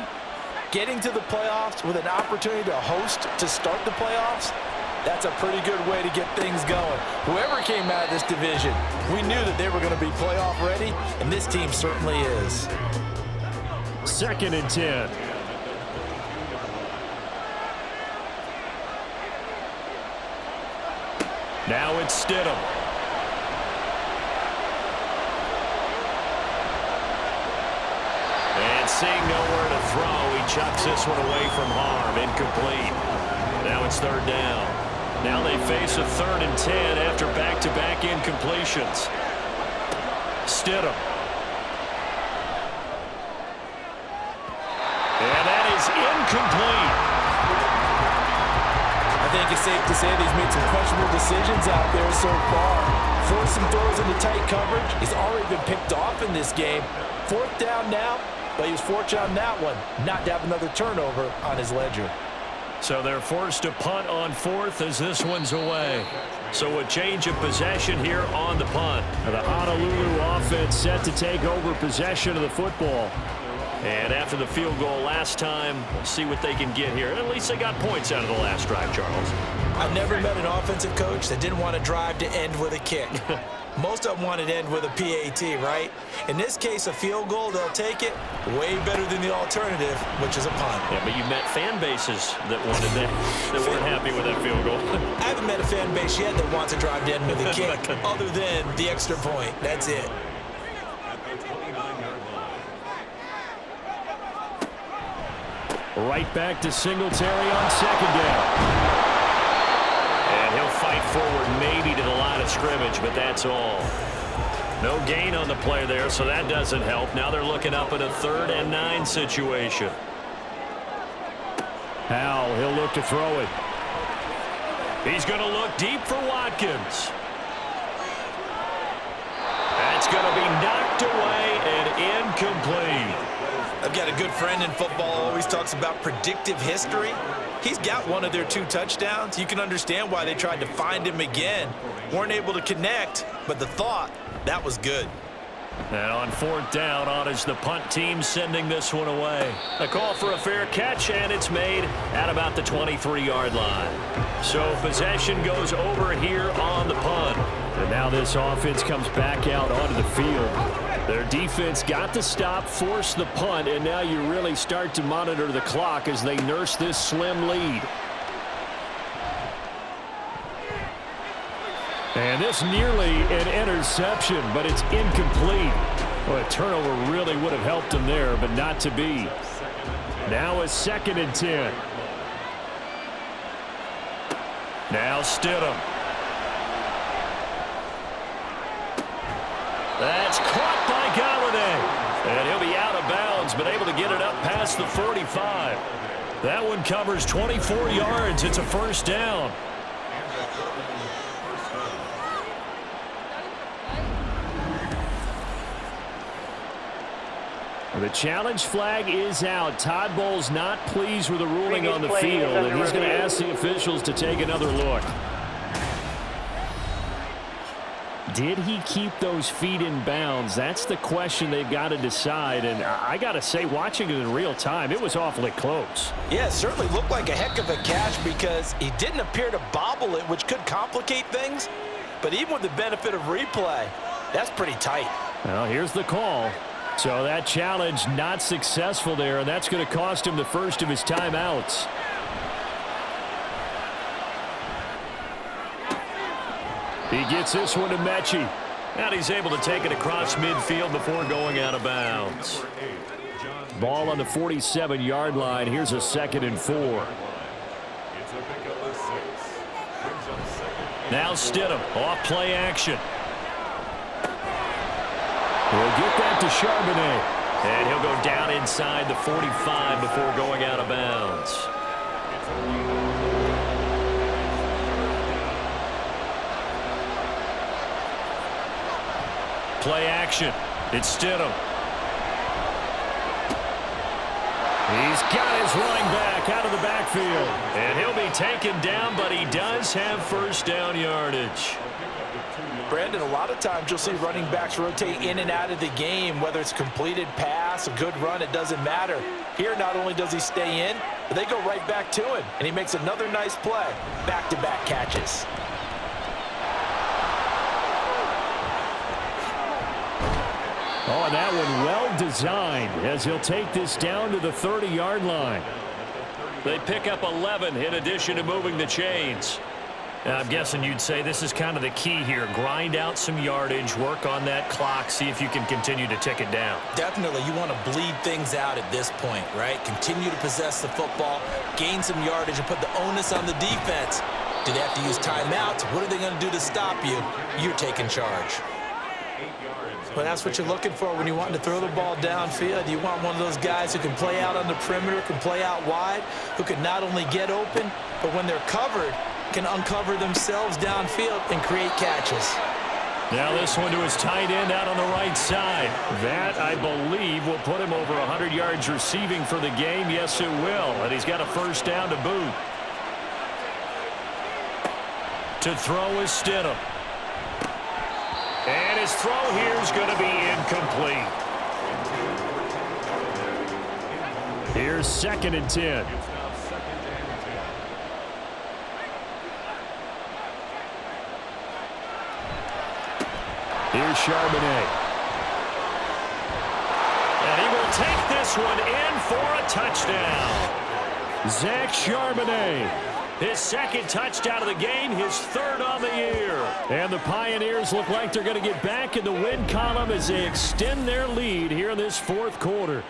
getting to the playoffs with an opportunity to host to start the playoffs, that's a pretty good way to get things going. Whoever came out of this division, we knew that they were going to be playoff ready, and this team certainly is. 2nd and 10. Now it's Stidham. And seeing nowhere to throw, he chucks this one away from harm. Incomplete. Now it's 3rd down. Now they face a 3rd and 10 after back-to-back incompletions. Stidham. And that is incomplete. I think it's safe to say that he's made some questionable decisions out there so far. Forced some throws into tight coverage. He's already been picked off in this game. 4th down now, but he was fortunate on that one not to have another turnover on his ledger. So they're forced to punt on 4th as this one's away. So a change of possession here on the punt. The Honolulu offense set to take over possession of the football. And after the field goal last time, we'll see what they can get here. At least they got points out of the last drive, Charles. I've never met an offensive coach that didn't want to drive to end with a kick. Most of them wanted to end with a PAT, right? In this case, a field goal, they'll take it. Way better than the alternative, which is a punt. Yeah, but you met fan bases that wanted that weren't happy with that field goal. I haven't met a fan base yet that wants to drive to end with a kick, other than the extra point. That's it. At the 29-yard line. Right back to Singletary on 2nd down. And he'll fight forward maybe to the line of scrimmage, but that's all. No gain on the play there, so that doesn't help. Now they're looking up at a 3rd and 9 situation. Howell, he'll look to throw it. He's going to look deep for Watkins. That's going to be knocked away and incomplete. I've got a good friend in football, always talks about predictive history. He's got one of their 2 touchdowns. You can understand why they tried to find him again. Weren't able to connect, but the thought, that was good. And on 4th down, on is the punt team sending this one away. A call for a fair catch, and it's made at about the 23-yard line. So possession goes over here on the punt. And now this offense comes back out onto the field. Their defense got the stop, forced the punt, and now you really start to monitor the clock as they nurse this slim lead. And this nearly an interception, but it's incomplete. Well, a turnover really would have helped them there, but not to be. Now a 2nd and 10. Now Stidham. That's caught by Galladay. And he'll be out of bounds, but able to get it up past the 45. That one covers 24 yards. It's a 1st down. The challenge flag is out. Todd Bowles not pleased with the ruling on the field, and he's going to ask the officials to take another look. Did he keep those feet in bounds? That's the question they've got to decide. And I got to say, watching it in real time, it was awfully close. Yeah, it certainly looked like a heck of a catch because he didn't appear to bobble it, which could complicate things. But even with the benefit of replay, that's pretty tight. Well, here's the call. So that challenge not successful there, and that's going to cost him the first of his timeouts. He gets this one to Mechie. And he's able to take it across midfield before going out of bounds. Ball on the 47-yard line. Here's a 2nd and 4. It's a pickup of 6. Brings up 2nd. Now Stidham off play action. He'll get that to Charbonnet. And he'll go down inside the 45 before going out of bounds. Play action. It's Stidham. He's got his running back out of the backfield. And he'll be taken down, but he does have 1st down yardage. Brandon, a lot of times you'll see running backs rotate in and out of the game, whether it's a completed pass, a good run, it doesn't matter. Here, not only does he stay in, but they go right back to him, and he makes another nice play. Back-to-back catches. Oh, and that one well designed as he'll take this down to the 30-yard line. They pick up 11 in addition to moving the chains. And I'm guessing you'd say this is kind of the key here. Grind out some yardage, work on that clock, see if you can continue to tick it down. Definitely, you want to bleed things out at this point, right? Continue to possess the football, gain some yardage, and put the onus on the defense. Do they have to use timeouts? What are they going to do to stop you? You're taking charge. Well, that's what you're looking for when you want to throw the ball downfield. You want one of those guys who can play out on the perimeter, can play out wide, who can not only get open, but when they're covered, can uncover themselves downfield and create catches. Now this one to his tight end out on the right side. That, I believe, will put him over 100 yards receiving for the game. Yes, it will. And he's got a first down to boot. To throw is Stidham. And his throw here is going to be incomplete. Here's 2nd and 10. Here's Charbonnet. And he will take this one in for a touchdown. Zach Charbonnet. His 2nd touchdown of the game, his 3rd on the year. And the Pioneers look like they're going to get back in the win column as they extend their lead here in this 4th quarter.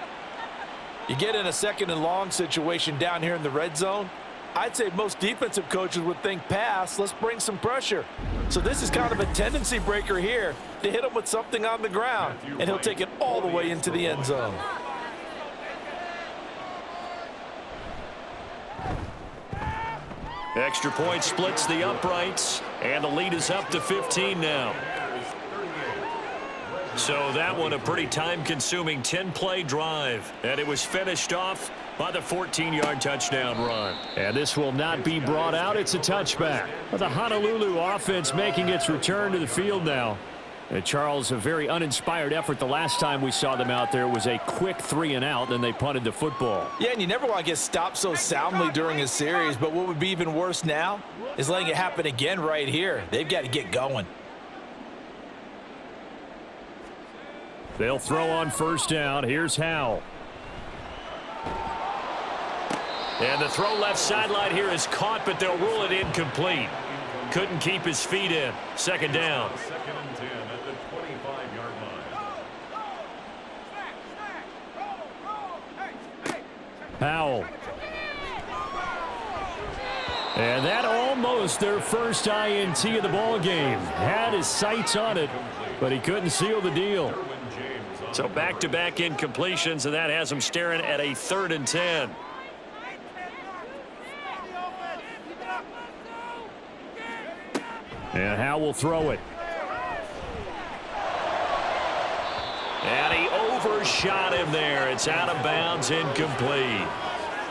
You get in a 2nd and long situation down here in the red zone, I'd say most defensive coaches would think pass, let's bring some pressure. So this is kind of a tendency breaker here to hit him with something on the ground, and he'll take it all the way into the end zone. Extra point splits the uprights, and the lead is up to 15 now. So that one a pretty time-consuming 10-play drive, and it was finished off by the 14-yard touchdown run. And this will not be brought out. It's a touchback. The Honolulu offense making its return to the field now. And Charles, a very uninspired effort the last time we saw them out there. It was a quick 3-and-out, then they punted the football. Yeah, and you never want to get stopped so soundly during a series, but what would be even worse now is letting it happen again right here. They've got to get going. They'll throw on 1st down. Here's Howell. And the throw left sideline here is caught, but they'll rule it incomplete. Couldn't keep his feet in. 2nd down. 2nd and 10 at the 25-yard line. Howell. And that almost their first INT of the ball game. Had his sights on it, but he couldn't seal the deal. So back-to-back incompletions, and that has him staring at a 3rd and 10. And Howell will throw it. And he overshot him there. It's out of bounds, incomplete.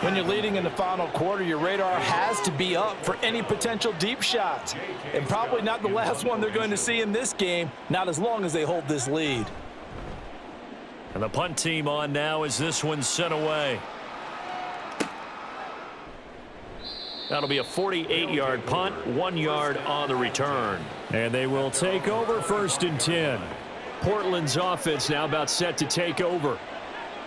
When you're leading in the final quarter, your radar has to be up for any potential deep shots. And probably not the last one they're going to see in this game, not as long as they hold this lead. And the punt team on now as this one's sent away. That'll be a 48-yard punt, 1 yard on the return. And they will take over 1st and 10. Portland's offense now about set to take over.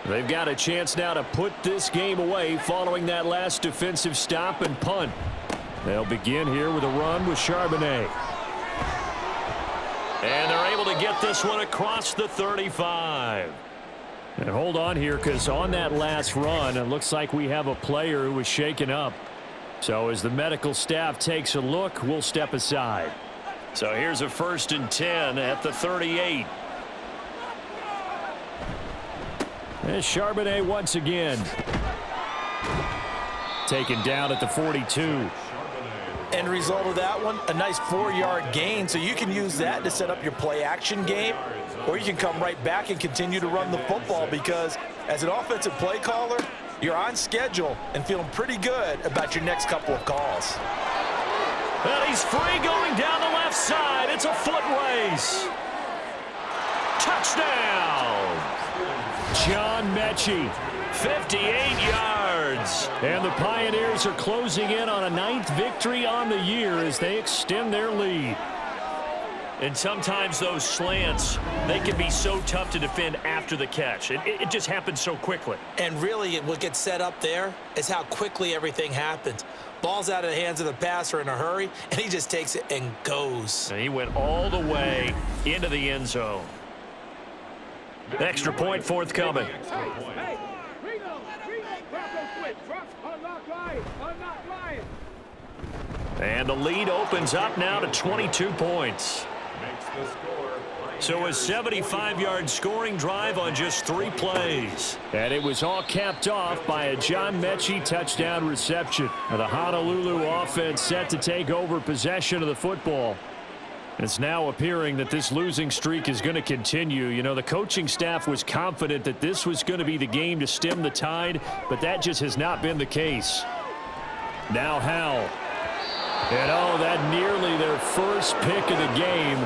They've got a chance now to put this game away following that last defensive stop and punt. They'll begin here with a run with Charbonnet. And they're able to get this one across the 35. And hold on here, because on that last run, it looks like we have a player who was shaken up. So as the medical staff takes a look, we'll step aside. So here's a 1st and 10 at the 38. And Charbonnet once again. Taken down at the 42. End result of that one, a nice 4-yard gain, so you can use that to set up your play-action game, or you can come right back and continue to run the football, because as an offensive play caller, you're on schedule and feeling pretty good about your next couple of calls. And he's free going down the left side. It's a foot race. Touchdown. John Mechie. 58 yards. And the Pioneers are closing in on a 9th victory on the year as they extend their lead. And sometimes those slants, they can be so tough to defend after the catch. It just happens so quickly. And really, what gets set up there is how quickly everything happens. Ball's out of the hands of the passer in a hurry, and he just takes it and goes. And he went all the way into the end zone. Extra point forthcoming. Hey, Reno, switch, I'm not flying. And the lead opens up now to 22 points. Makes the score. So a 75-yard scoring drive on just 3 plays. And it was all capped off by a John Mechie touchdown reception. Now the Honolulu offense set to take over possession of the football. It's now appearing that this losing streak is going to continue. You know, the coaching staff was confident that this was going to be the game to stem the tide, but that just has not been the case. Now Howell. And oh, that nearly their first pick of the game,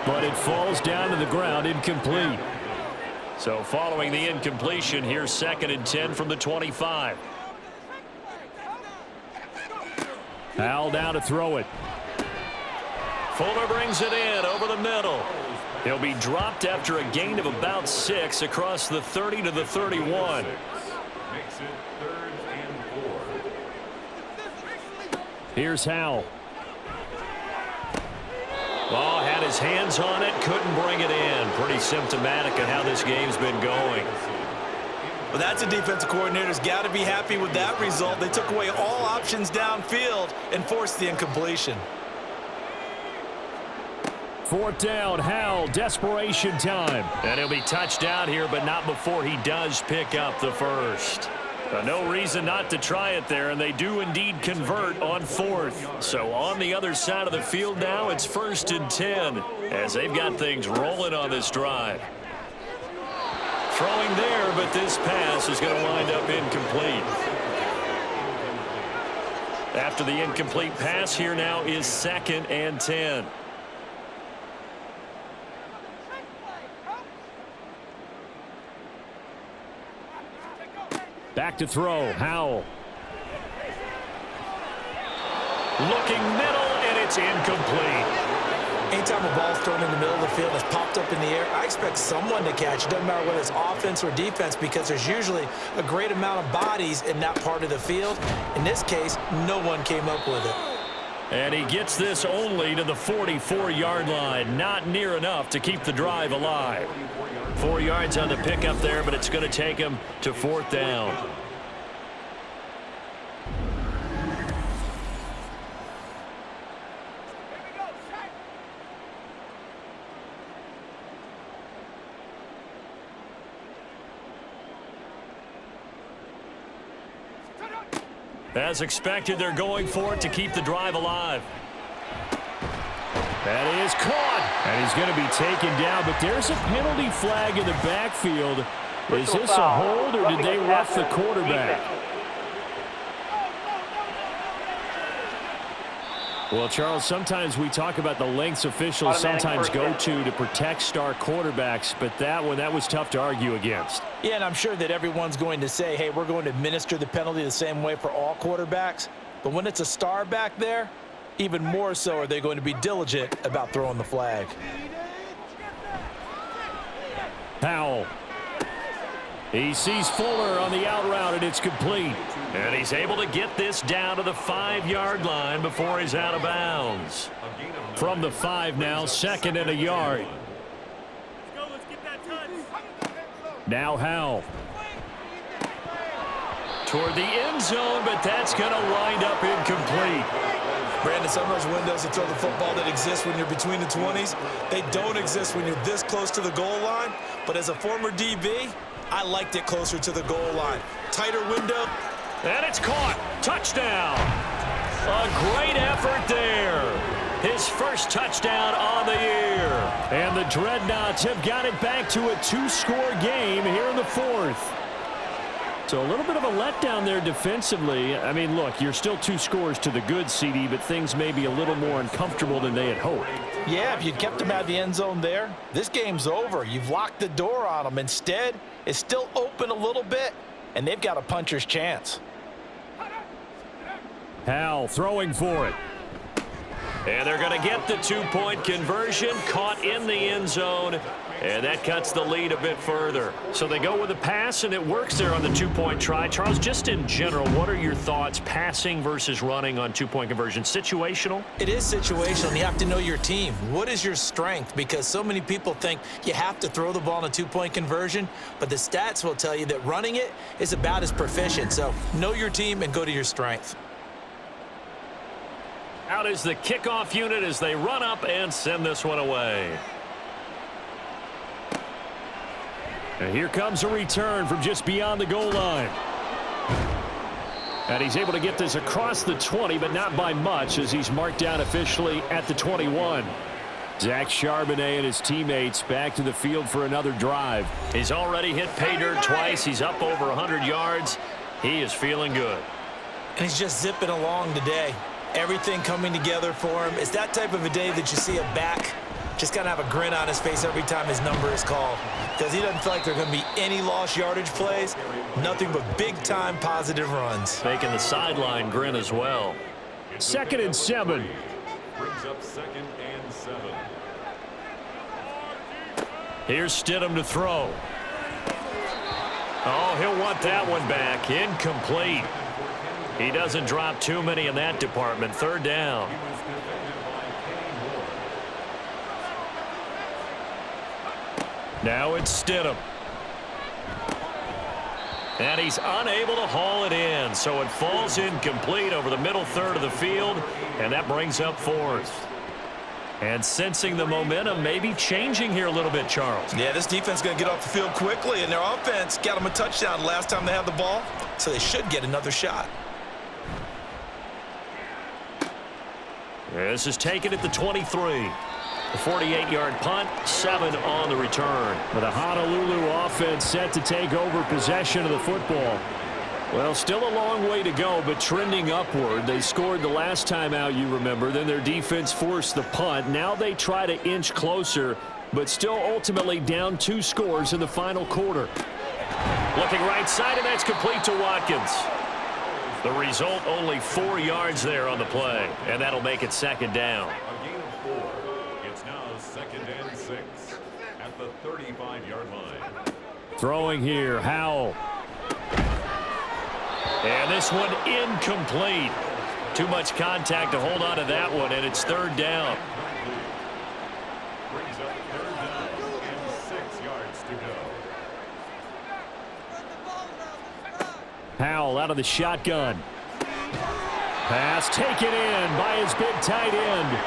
but it falls down to the ground incomplete. So following the incompletion, here's 2nd and 10 from the 25. Howell down to throw it. Fuller brings it in over the middle. He'll be dropped after a gain of about 6 across the 30 to the 31. Makes it 3rd and 4. Here's Howell. Oh, had his hands on it, couldn't bring it in. Pretty symptomatic of how this game's been going. Well, that's a defensive coordinator's got to be happy with that result. They took away all options downfield and forced the incompletion. 4th down, Howell, desperation time. And he'll be touched out here, but not before he does pick up the first. No reason not to try it there, and they do indeed convert on 4th. So on the other side of the field now, it's 1st and 10 as they've got things rolling on this drive. Throwing there, but this pass is going to wind up incomplete. After the incomplete pass, here now is 2nd and 10. Back to throw, Howell. Looking middle, and it's incomplete. Anytime a ball's thrown in the middle of the field that's popped up in the air, I expect someone to catch it. Doesn't matter whether it's offense or defense, because there's usually a great amount of bodies in that part of the field. In this case, no one came up with it. And he gets this only to the 44-yard line. Not near enough to keep the drive alive. 4 yards on the pickup there, but it's going to take him to 4th down. As expected, they're going for it to keep the drive alive. That is caught, and he's going to be taken down, but there's a penalty flag in the backfield. Is this a hold, or did they rough the quarterback? Well, Charles, sometimes we talk about the lengths officials sometimes go to protect star quarterbacks, but that was tough to argue against. Yeah, and I'm sure that everyone's going to say, hey, we're going to administer the penalty the same way for all quarterbacks. But when it's a star back there, even more so are they going to be diligent about throwing the flag. Howell. He sees Fuller on the out route, and it's complete. And he's able to get this down to the 5-yard line before he's out of bounds. From the 5 now, 2nd and a yard. Let's get that touch. Now Howell. Toward the end zone, but that's going to wind up incomplete. Brandon, some of those windows to throw the football that exist when you're between the 20s, they don't exist when you're this close to the goal line. But as a former DB, I liked it closer to the goal line. Tighter window. And it's caught. Touchdown. A great effort there. His first touchdown on the year. And the Dreadnoughts have got it back to a 2-score game here in the 4th. So a little bit of a letdown there defensively. I mean, look, you're still 2 scores to the good, CD, but things may be a little more uncomfortable than they had hoped. Yeah, if you'd kept them out of the end zone there, this game's over. You've locked the door on them. Instead, it's still open a little bit, and they've got a puncher's chance. Howell throwing for it. And they're going to get the 2-point conversion, caught in the end zone, and that cuts the lead a bit further. So they go with a pass, and it works there on the 2-point try. Charles, just in general, what are your thoughts passing versus running on 2-point conversion? Situational? It is situational. You have to know your team. What is your strength? Because so many people think you have to throw the ball in a 2-point conversion, but the stats will tell you that running it is about as proficient. So know your team and go to your strength. Out is the kickoff unit as they run up and send this one away. And here comes a return from just beyond the goal line. And he's able to get this across the 20, but not by much as he's marked down officially at the 21. Zach Charbonnet and his teammates back to the field for another drive. He's already hit pay dirt twice. He's up over 100 yards. He is feeling good. And he's just zipping along today. Everything coming together for him. It's that type of a day that you see a back just kind of have a grin on his face every time his number is called. Because he doesn't feel like there are going to be any lost yardage plays. Nothing but big-time positive runs. Making the sideline grin as well. 2nd and 7. Brings up 2nd and 7. Here's Stidham to throw. Oh, he'll want that one back. Incomplete. He doesn't drop too many in that department. 3rd down. Now it's Stidham. And he's unable to haul it in, so it falls incomplete over the middle third of the field, and that brings up 4th. And sensing the momentum maybe changing here a little bit, Charles. Yeah, this defense is going to get off the field quickly, and their offense got them a touchdown last time they had the ball, so they should get another shot. This is taken at the 23. A 48-yard punt, 7 on the return. The Honolulu offense set to take over possession of the football. Well, still a long way to go, but trending upward. They scored the last time out, you remember. Then their defense forced the punt. Now they try to inch closer, but still ultimately down 2 scores in the final quarter. Looking right side, and that's complete to Watkins. The result, only 4 yards there on the play, and that'll make it 2nd down. A gain of 4. It's now 2nd and 6 at the 35-yard line. Throwing here, Howell. And this one incomplete. Too much contact to hold on to that one, and it's 3rd down. Brings up 3rd down and 6 yards to go. Howell out of the shotgun. Pass taken in by his big tight end.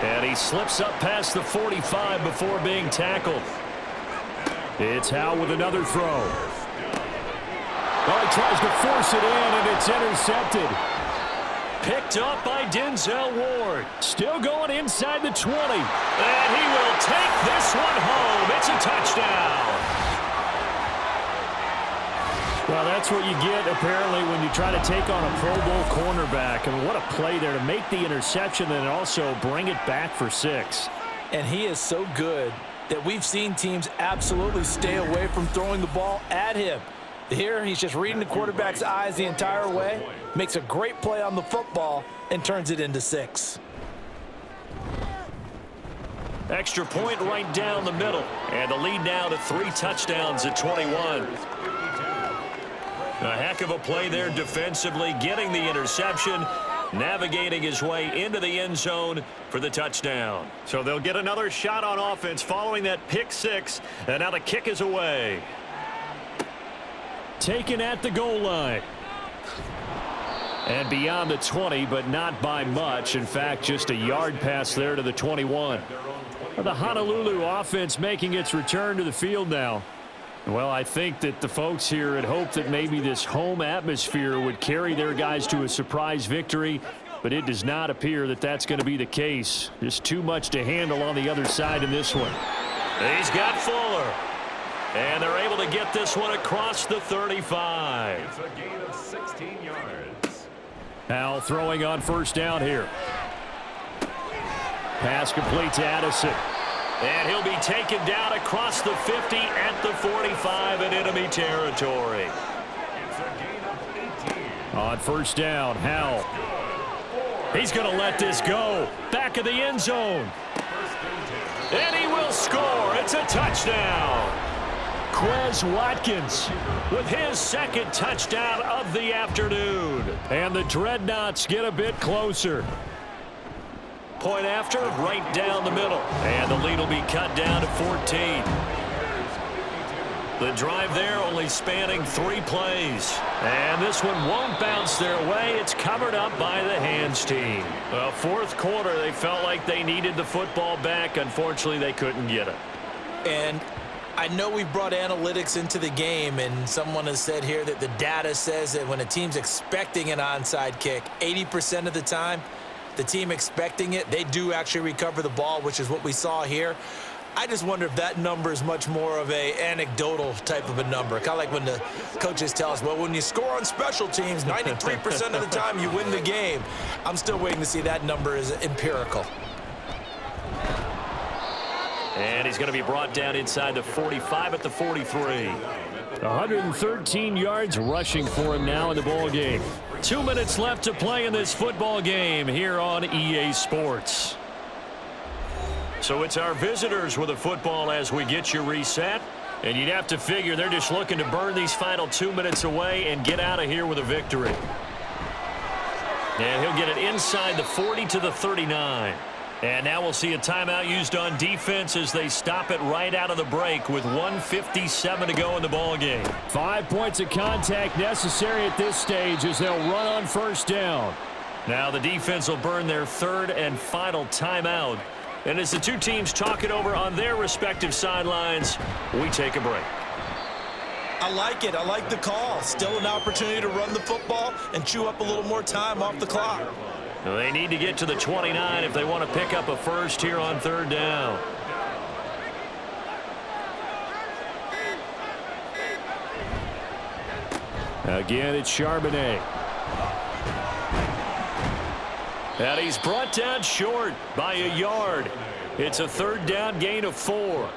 And he slips up past the 45 before being tackled. It's Howell with another throw. Well, he tries to force it in, and it's intercepted. Picked up by Denzel Ward. Still going inside the 20. And he will take this one home. It's a touchdown. Well, that's what you get, apparently, when you try to take on a Pro Bowl cornerback. I mean, what a play there to make the interception and also bring it back for 6. And he is so good that we've seen teams absolutely stay away from throwing the ball at him. Here, he's just reading the quarterback's eyes the entire way, makes a great play on the football, and turns it into 6. Extra point right down the middle. And the lead now to 3 touchdowns at 21. A heck of a play there defensively, getting the interception, navigating his way into the end zone for the touchdown. So they'll get another shot on offense following that pick 6, and now the kick is away. Taken at the goal line. And beyond the 20, but not by much. In fact, just a yard pass there to the 21. The Honolulu offense making its return to the field now. Well, I think that the folks here had hoped that maybe this home atmosphere would carry their guys to a surprise victory, but it does not appear that that's going to be the case. Just too much to handle on the other side in this one. He's got Fuller. And they're able to get this one across the 35. It's a gain of 16 yards. Howell throwing on 1st down here. Pass complete to Addison. And he'll be taken down across the 50 at the 45 in enemy territory. It's a gain of 18. On 1st down, Howell. He's going to let this go. Back of the end zone. And he will score. It's a touchdown. Quez Watkins with his 2nd touchdown of the afternoon. And the Dreadnoughts get a bit closer. Point after, right down the middle. And the lead will be cut down to 14. The drive there only spanning 3 plays. And this one won't bounce their way. It's covered up by the hands team. Well, fourth quarter, they felt like they needed the football back. Unfortunately, they couldn't get it. And I know we've brought analytics into the game, and someone has said here that the data says that when a team's expecting an onside kick, 80% of the time, the team expecting it, they do actually recover the ball, which is what we saw here. I just wonder if that number is much more of a anecdotal type of a number. Kind of like when the coaches tell us, well, when you score on special teams, 93% of the time you win the game. I'm still waiting to see that number is empirical. And he's going to be brought down inside the 45 at the 43. 113 yards rushing for him now in the ball game. 2 minutes left to play in this football game here on EA Sports. So it's our visitors with the football as we get you reset. And you'd have to figure they're just looking to burn these final 2 minutes away and get out of here with a victory. And he'll get it inside the 40 to the 39. And now we'll see a timeout used on defense as they stop it right out of the break with 1:57 to go in the ball game. 5 points of contact necessary at this stage as they'll run on first down. Now the defense will burn their third and final timeout. And as the two teams talk it over on their respective sidelines, we take a break. I like it. I like the call. Still an opportunity to run the football and chew up a little more time off the clock. They need to get to the 29 if they want to pick up a first here on third down. Again, it's Charbonnet. And he's brought down short by a yard. It's a third down gain of 4.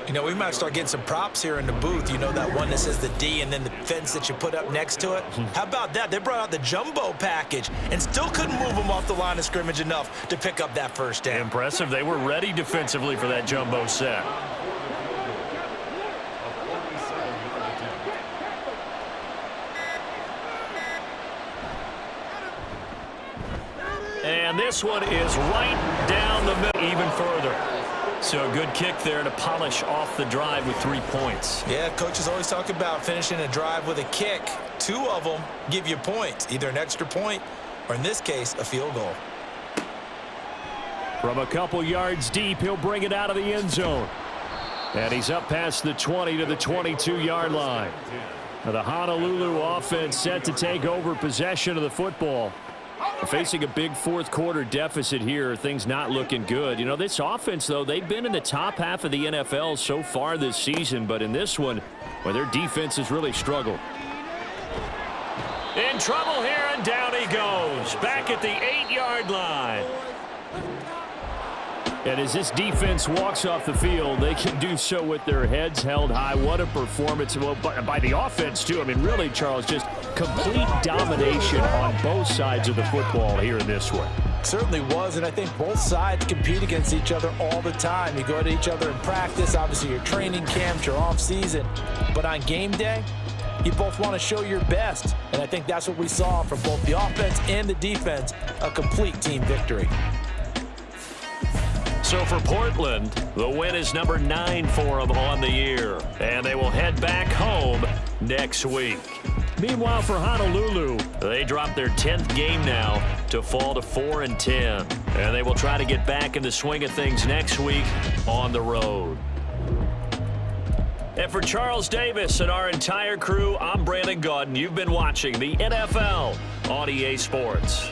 You know, we might start getting some props here in the booth. You know, that one that says the D and then the fence that you put up next to it? How about that? They brought out the jumbo package and still couldn't move them off the line of scrimmage enough to pick up that first down. Impressive. They were ready defensively for that jumbo set. And this one is right down the middle, even further. So a good kick there to polish off the drive with 3 points. Yeah, coaches always talk about finishing a drive with a kick. 2 of them give you points, either an extra point or, in this case, a field goal. From a couple yards deep, he'll bring it out of the end zone. And he's up past the 20 to the 22-yard line. Now the Honolulu offense set to take over possession of the football. Facing a big fourth quarter deficit here, things not looking good. You know, this offense, though, they've been in the top half of the NFL so far this season, but in this one, well, their defense has really struggled. In trouble here, and down he goes. Back at the 8-yard line. And as this defense walks off the field, they can do so with their heads held high. What a performance by the offense, too. I mean, really, Charles, just complete domination on both sides of the football here in this one. Certainly was, and I think both sides compete against each other all the time. You go to each other in practice, obviously your training camps, your off-season. But on game day, you both want to show your best. And I think that's what we saw from both the offense and the defense, a complete team victory. So for Portland, the win is number 9 for them on the year. And they will head back home next week. Meanwhile, for Honolulu, they drop their 10th game now to fall to 4-10. And they will try to get back in the swing of things next week on the road. And for Charles Davis and our entire crew, I'm Brandon Gaudin. You've been watching the NFL on EA Sports.